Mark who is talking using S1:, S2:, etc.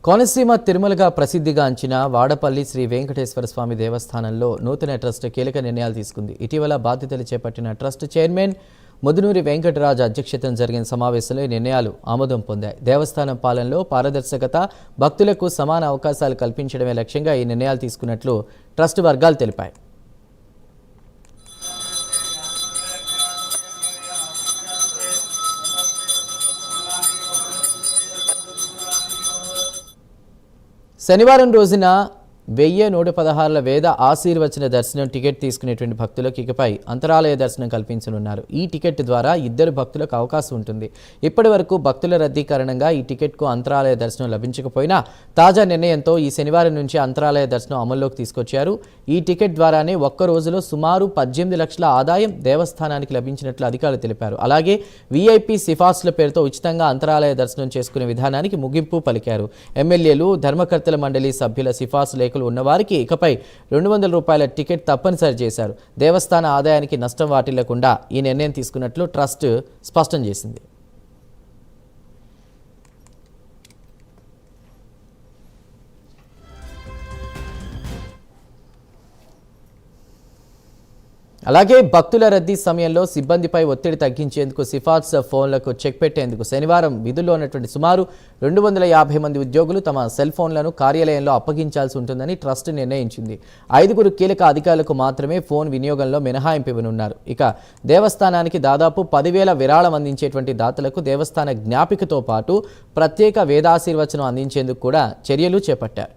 S1: కోనసీమ తిరుమలగా ప్రసిద్ధిగాంచిన వాడపల్లి శ్రీ వెంకటేశ్వర స్వామి దేవస్థానంలో నూతన ట్రస్ట్ కీలక నిర్ణయాలు తీసుకుంది. ఇటీవల బాధ్యతలు చేపట్టిన ట్రస్ట్ చైర్మన్ ముదునూరి వెంకటరాజు అధ్యక్షతన జరిగిన సమావేశంలో ఈ నిర్ణయాలు ఆమోదం పొందాయి. దేవస్థానం పాలనలో పారదర్శకత, భక్తులకు సమాన అవకాశాలు కల్పించడమే లక్ష్యంగా ఈ నిర్ణయాలు తీసుకున్నట్లు ట్రస్ట్ వర్గాలు తెలిపాయి. శనివారం రోజున 1116 వేద ఆశీర్వచన దర్శనం టికెట్ తీసుకునేటువంటి భక్తులకు ఇకపై అంతరాలయ దర్శనం కల్పించనున్నారు. ఈ టికెట్ ద్వారా 2 భక్తులకు అవకాశం ఉంటుంది. ఇప్పటి వరకు భక్తుల రద్దీ కారణంగా ఈ టికెట్కు అంతరాలయ దర్శనం లభించకపోయినా తాజా నిర్ణయంతో ఈ శనివారం నుంచి అంతరాలయ దర్శనం అమల్లోకి తీసుకొచ్చారు. ఈ టికెట్ ద్వారానే ఒక్క రోజులో సుమారు 18 లక్షల ఆదాయం దేవస్థానానికి లభించినట్లు అధికారులు తెలిపారు. అలాగే వీఐపీ సిఫార్సుల పేరుతో ఉచితంగా అంతరాలయ దర్శనం చేసుకునే విధానానికి ముగింపు పలికారు. ఎమ్మెల్యేలు, ధర్మకర్తల మండలి సభ్యుల సిఫార్సు లేఖలు ఉన్నవారికి ఇకపై ₹200 టికెట్ తప్పనిసరి చేశారు. దేవస్థాన ఆదాయానికి నష్టం వాటిల్లకుండా ఈ నిర్ణయం తీసుకున్నట్లు ట్రస్ట్ స్పష్టం చేసింది. అలాగే భక్తుల రద్దీ సమయంలో సిబ్బందిపై ఒత్తిడి తగ్గించేందుకు సిఫార్సు ఫోన్లకు చెక్ పెట్టేందుకు శనివారం విధుల్లో ఉన్నటువంటి సుమారు 250 మంది ఉద్యోగులు తమ సెల్ ఫోన్లను కార్యాలయంలో అప్పగించాల్సి ఉంటుందని ట్రస్ట్ నిర్ణయించింది. 5 కీలక అధికారులకు మాత్రమే ఫోన్ వినియోగంలో మినహాయింపు ఇవ్వనున్నారు. ఇక దేవస్థానానికి దాదాపు 10,000 విరాళం అందించేటువంటి దాతలకు దేవస్థాన జ్ఞాపికతో పాటు ప్రత్యేక వేదాశీర్వచనం అందించేందుకు కూడా చర్యలు చేపట్టారు.